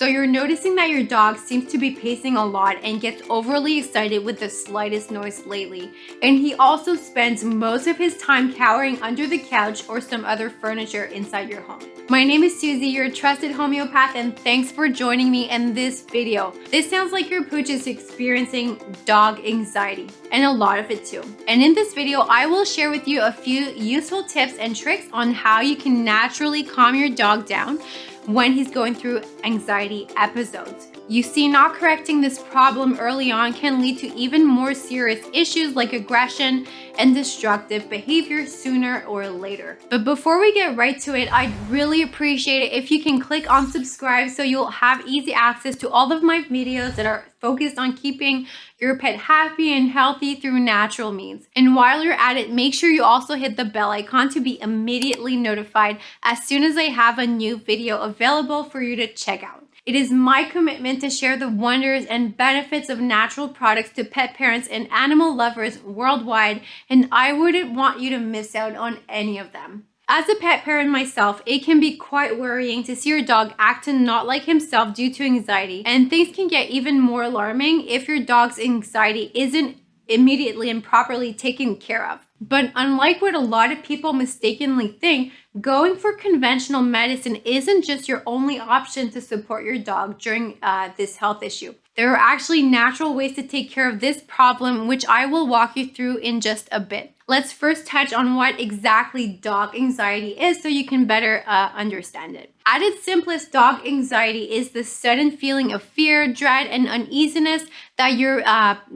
So you're noticing that your dog seems to be pacing a lot and gets overly excited with the slightest noise lately. And he also spends most of his time cowering under the couch or some other furniture inside your home. My name is Susie, your trusted homeopath, and thanks for joining me in this video. This sounds like your pooch is experiencing dog anxiety, and a lot of it too. And in this video, I will share with you a few useful tips and tricks on how you can naturally calm your dog down when he's going through anxiety episodes. You see, not correcting this problem early on can lead to even more serious issues like aggression and destructive behavior sooner or later. But before we get right to it, I'd really appreciate it if you can click on subscribe so you'll have easy access to all of my videos that are focused on keeping your pet happy and healthy through natural means. And while you're at it, make sure you also hit the bell icon to be immediately notified as soon as I have a new video available for you to check out. It is my commitment to share the wonders and benefits of natural products to pet parents and animal lovers worldwide, and I wouldn't want you to miss out on any of them. As a pet parent myself, it can be quite worrying to see your dog act not like himself due to anxiety, and things can get even more alarming if your dog's anxiety isn't immediately and properly taken care of. But unlike what a lot of people mistakenly think, going for conventional medicine isn't just your only option to support your dog during this health issue. There are actually natural ways to take care of this problem, which I will walk you through in just a bit. Let's first touch on what exactly dog anxiety is so you can better understand it. At its simplest, dog anxiety is the sudden feeling of fear, dread, and uneasiness that your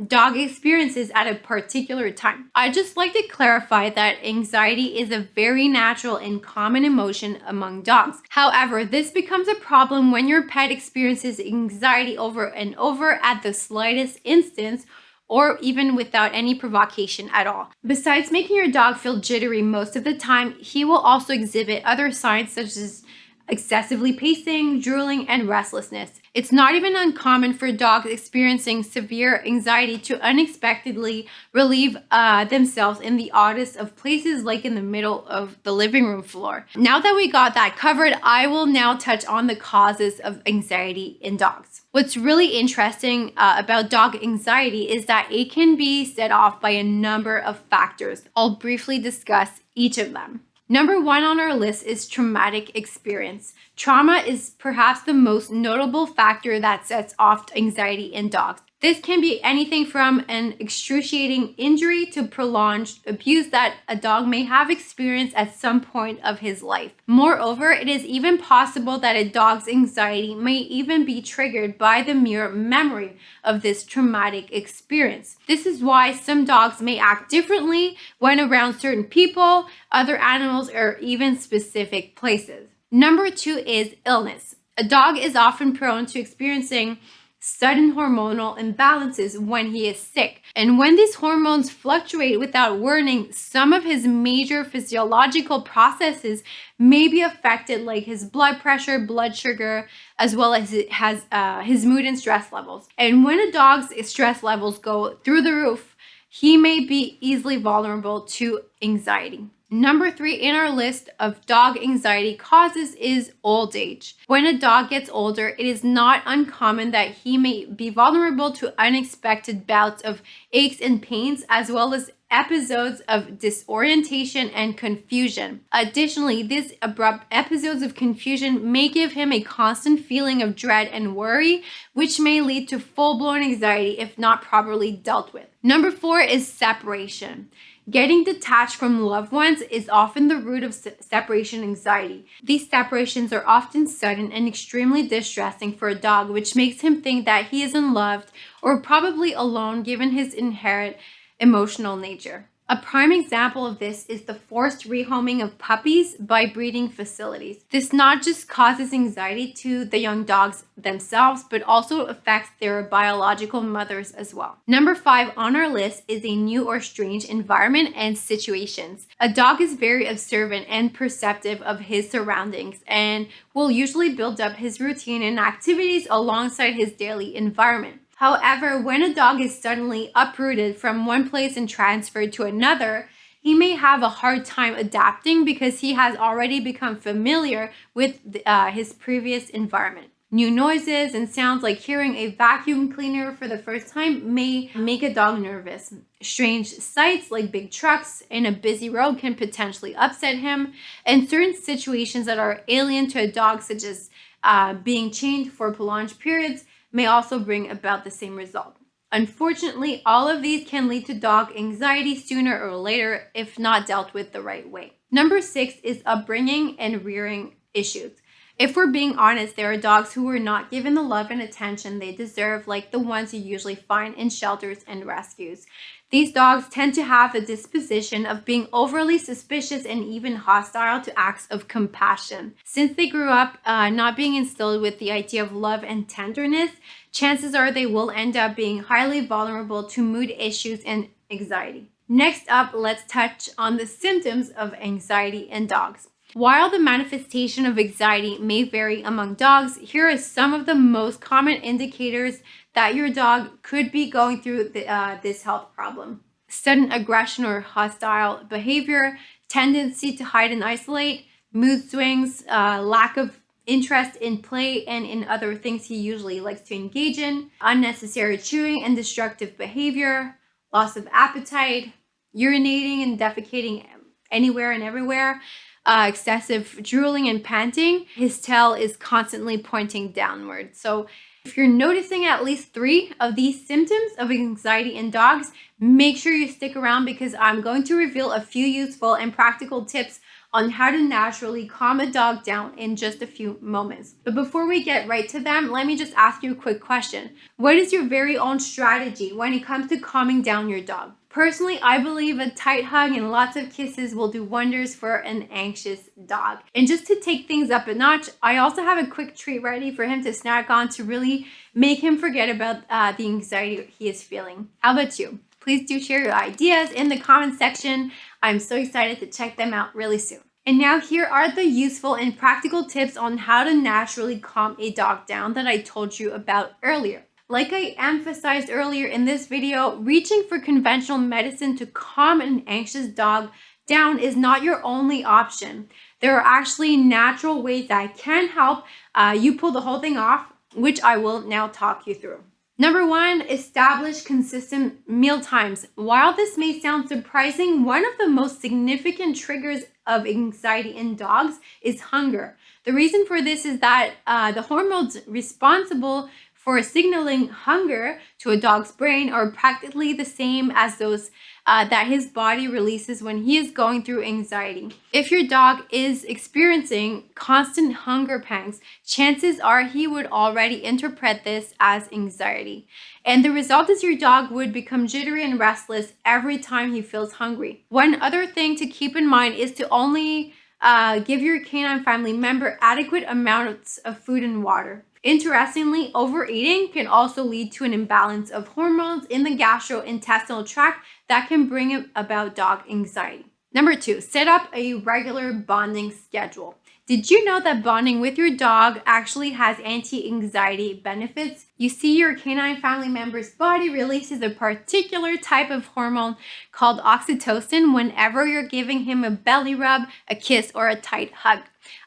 dog experiences at a particular time. I'd just like to clarify that anxiety is a very natural and common emotion among dogs. However, this becomes a problem when your pet experiences anxiety over and over at the slightest instance, or even without any provocation at all. Besides making your dog feel jittery most of the time, he will also exhibit other signs such as excessively pacing, drooling, and restlessness. It's not even uncommon for dogs experiencing severe anxiety to unexpectedly relieve themselves in the oddest of places, like in the middle of the living room floor. Now that we got that covered, I will now touch on the causes of anxiety in dogs. What's really interesting about dog anxiety is that it can be set off by a number of factors. I'll briefly discuss each of them. Number one on our list is traumatic experience. Trauma is perhaps the most notable factor that sets off anxiety in dogs. This can be anything from an excruciating injury to prolonged abuse that a dog may have experienced at some point of his life. Moreover, it is even possible that a dog's anxiety may even be triggered by the mere memory of this traumatic experience. This is why some dogs may act differently when around certain people, other animals, or even specific places. Number two is illness. A dog is often prone to experiencing sudden hormonal imbalances when he is sick. And when these hormones fluctuate without warning, some of his major physiological processes may be affected, like his blood pressure, blood sugar, as well as his mood and stress levels. And when a dog's stress levels go through the roof, he may be easily vulnerable to anxiety. Number three in our list of dog anxiety causes is old age. When a dog gets older, it is not uncommon that he may be vulnerable to unexpected bouts of aches and pains, as well as episodes of disorientation and confusion. Additionally, these abrupt episodes of confusion may give him a constant feeling of dread and worry, which may lead to full-blown anxiety if not properly dealt with. Number four is separation. Getting detached from loved ones is often the root of separation anxiety. These separations are often sudden and extremely distressing for a dog, which makes him think that he is unloved or probably alone given his inherent emotional nature. A prime example of this is the forced rehoming of puppies by breeding facilities. This not just causes anxiety to the young dogs themselves, but also affects their biological mothers as well. Number five on our list is a new or strange environment and situations. A dog is very observant and perceptive of his surroundings and will usually build up his routine and activities alongside his daily environment. However, when a dog is suddenly uprooted from one place and transferred to another, he may have a hard time adapting because he has already become familiar with his previous environment. New noises and sounds like hearing a vacuum cleaner for the first time may make a dog nervous. Strange sights like big trucks in a busy road can potentially upset him. And certain situations that are alien to a dog, such as being chained for prolonged periods, may also bring about the same result. Unfortunately, all of these can lead to dog anxiety sooner or later if not dealt with the right way. Number 6 is upbringing and rearing issues. If we're being honest, there are dogs who were not given the love and attention they deserve, like the ones you usually find in shelters and rescues. These dogs tend to have a disposition of being overly suspicious and even hostile to acts of compassion. Since they grew up not being instilled with the idea of love and tenderness, chances are they will end up being highly vulnerable to mood issues and anxiety. Next up, let's touch on the symptoms of anxiety in dogs. While the manifestation of anxiety may vary among dogs, here are some of the most common indicators that your dog could be going through this health problem. Sudden aggression or hostile behavior, tendency to hide and isolate, mood swings, lack of interest in play and in other things he usually likes to engage in, unnecessary chewing and destructive behavior, loss of appetite, urinating and defecating anywhere and everywhere, excessive drooling and panting. His tail is constantly pointing downward. So if you're noticing at least 3 of these symptoms of anxiety in dogs, make sure you stick around because I'm going to reveal a few useful and practical tips on how to naturally calm a dog down in just a few moments. But before we get right to them, let me just ask you a quick question. What is your very own strategy when it comes to calming down your dog? Personally, I believe a tight hug and lots of kisses will do wonders for an anxious dog. And just to take things up a notch, I also have a quick treat ready for him to snack on to really make him forget about the anxiety he is feeling. How about you? Please do share your ideas in the comment section. I'm so excited to check them out really soon. And now here are the useful and practical tips on how to naturally calm a dog down that I told you about earlier. Like I emphasized earlier in this video, reaching for conventional medicine to calm an anxious dog down is not your only option. There are actually natural ways that can help you pull the whole thing off, which I will now talk you through. Number 1, establish consistent meal times. While this may sound surprising, one of the most significant triggers of anxiety in dogs is hunger. The reason for this is that the hormones responsible for signaling hunger to a dog's brain are practically the same as those that his body releases when he is going through anxiety. If your dog is experiencing constant hunger pangs, chances are he would already interpret this as anxiety. And the result is your dog would become jittery and restless every time he feels hungry. One other thing to keep in mind is to only give your canine family member adequate amounts of food and water. Interestingly, overeating can also lead to an imbalance of hormones in the gastrointestinal tract that can bring about dog anxiety. Number 2, set up a regular bonding schedule. Did you know that bonding with your dog actually has anti-anxiety benefits? You see, your canine family member's body releases a particular type of hormone called oxytocin whenever you're giving him a belly rub, a kiss, or a tight hug.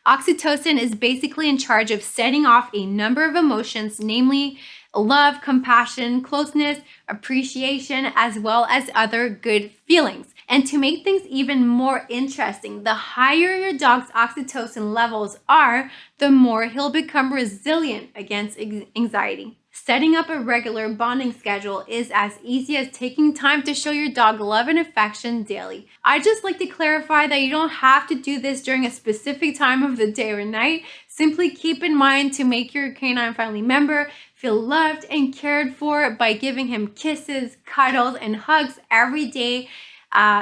Oxytocin is basically in charge of setting off a number of emotions, namely love, compassion, closeness, appreciation, as well as other good feelings. And to make things even more interesting, the higher your dog's oxytocin levels are, the more he'll become resilient against anxiety. Setting up a regular bonding schedule is as easy as taking time to show your dog love and affection daily. I just like to clarify that you don't have to do this during a specific time of the day or night. Simply keep in mind to make your canine family member feel loved and cared for by giving him kisses, cuddles, and hugs every day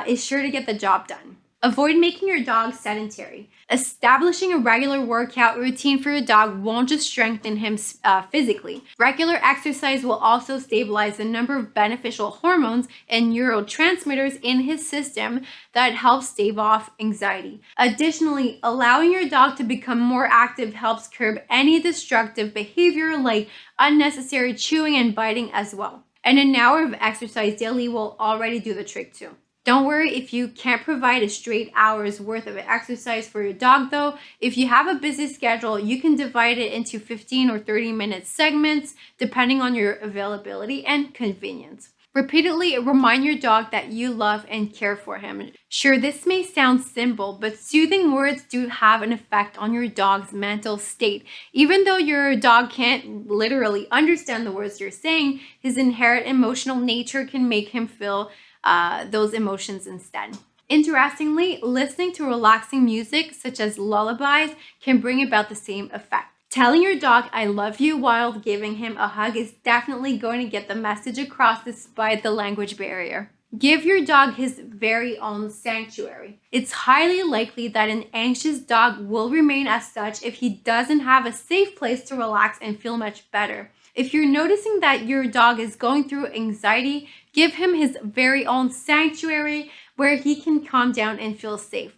is sure to get the job done. Avoid making your dog sedentary. Establishing a regular workout routine for your dog won't just strengthen him physically. Regular exercise will also stabilize the number of beneficial hormones and neurotransmitters in his system that help stave off anxiety. Additionally, allowing your dog to become more active helps curb any destructive behavior like unnecessary chewing and biting as well. And an hour of exercise daily will already do the trick too. Don't worry if you can't provide a straight hour's worth of exercise for your dog though. If you have a busy schedule, you can divide it into 15 or 30-minute segments depending on your availability and convenience. Repeatedly remind your dog that you love and care for him. Sure, this may sound simple, but soothing words do have an effect on your dog's mental state. Even though your dog can't literally understand the words you're saying, his inherent emotional nature can make him feel those emotions instead. Interestingly, listening to relaxing music such as lullabies can bring about the same effect. Telling your dog I love you while giving him a hug is definitely going to get the message across despite the language barrier. Give your dog his very own sanctuary. It's highly likely that an anxious dog will remain as such if he doesn't have a safe place to relax and feel much better. If you're noticing that your dog is going through anxiety, give him his very own sanctuary where he can calm down and feel safe.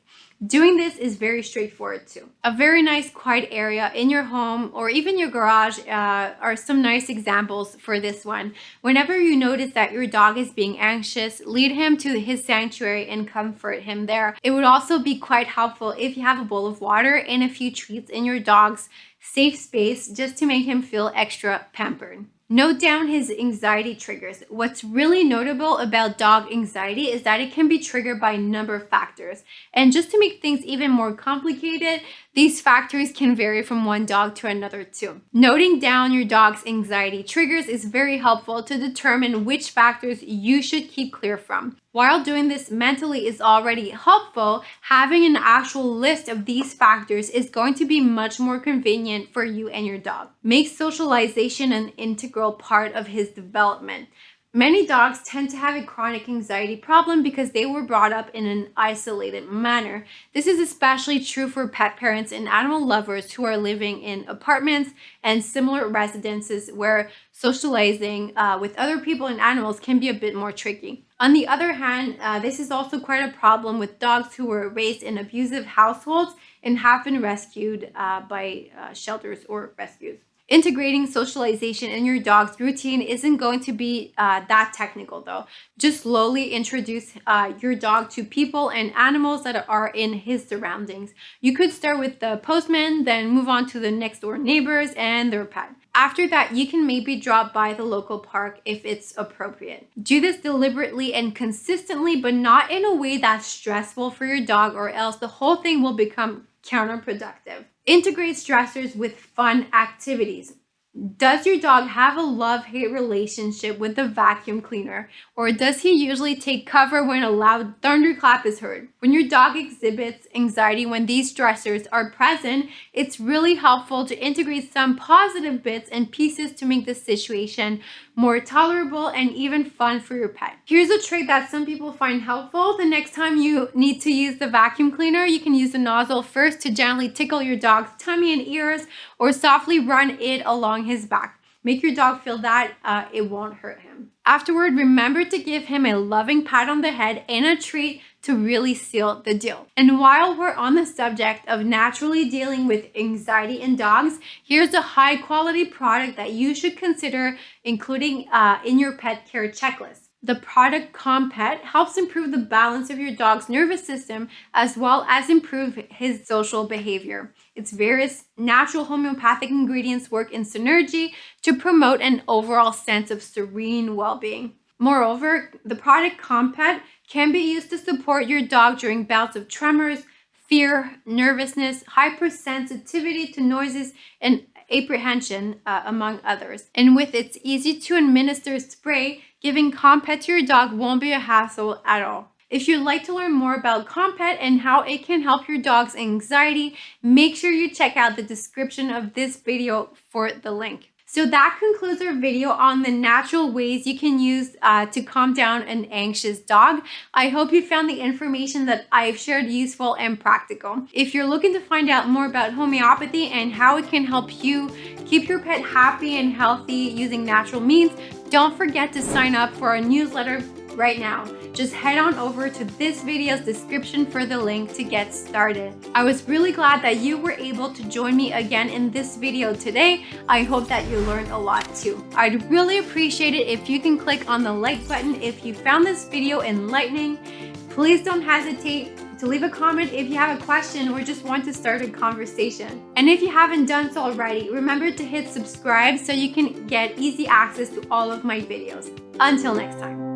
Doing this is very straightforward too. A very nice quiet area in your home or even your garage are some nice examples for this one. Whenever you notice that your dog is being anxious, lead him to his sanctuary and comfort him there. It would also be quite helpful if you have a bowl of water and a few treats in your dog's safe space just to make him feel extra pampered. Note down his anxiety triggers. What's really notable about dog anxiety is that it can be triggered by a number of factors. And just to make things even more complicated, these factors can vary from one dog to another too. Noting down your dog's anxiety triggers is very helpful to determine which factors you should keep clear from. While doing this mentally is already helpful, having an actual list of these factors is going to be much more convenient for you and your dog. Make socialization an integral part of his development. Many dogs tend to have a chronic anxiety problem because they were brought up in an isolated manner. This is especially true for pet parents and animal lovers who are living in apartments and similar residences where socializing with other people and animals can be a bit more tricky. On the other hand, this is also quite a problem with dogs who were raised in abusive households and have been rescued by shelters or rescues. Integrating socialization in your dog's routine isn't going to be that technical though. Just slowly introduce your dog to people and animals that are in his surroundings. You could start with the postman, then move on to the next door neighbors and their pet. After that, you can maybe drop by the local park if it's appropriate. Do this deliberately and consistently, but not in a way that's stressful for your dog, or else the whole thing will become counterproductive. Integrate stressors with fun activities. Does your dog have a love-hate relationship with the vacuum cleaner, or does he usually take cover when a loud thunderclap is heard? When your dog exhibits anxiety when these stressors are present, it's really helpful to integrate some positive bits and pieces to make the situation more tolerable and even fun for your pet. Here's a trick that some people find helpful. The next time you need to use the vacuum cleaner, you can use the nozzle first to gently tickle your dog's tummy and ears, or softly run it along his back. Make your dog feel that it won't hurt him. Afterward, remember to give him a loving pat on the head and a treat to really seal the deal. And while we're on the subject of naturally dealing with anxiety in dogs, here's a high quality product that you should consider including in your pet care checklist. The product Compet helps improve the balance of your dog's nervous system as well as improve his social behavior. Its various natural homeopathic ingredients work in synergy to promote an overall sense of serene well-being. Moreover, the product Compet can be used to support your dog during bouts of tremors, fear, nervousness, hypersensitivity to noises, and apprehension, among others. And with its easy-to-administer spray, giving Compet to your dog won't be a hassle at all. If you'd like to learn more about Compet and how it can help your dog's anxiety, make sure you check out the description of this video for the link. So that concludes our video on the natural ways you can use to calm down an anxious dog. I hope you found the information that I've shared useful and practical. If you're looking to find out more about homeopathy and how it can help you keep your pet happy and healthy using natural means, don't forget to sign up for our newsletter right now. Just head on over to this video's description for the link to get started. I was really glad that you were able to join me again in this video today. I hope that you learned a lot too. I'd really appreciate it if you can click on the like button if you found this video enlightening. Please don't hesitate to leave a comment if you have a question or just want to start a conversation. And if you haven't done so already, remember to hit subscribe so you can get easy access to all of my videos. Until next time.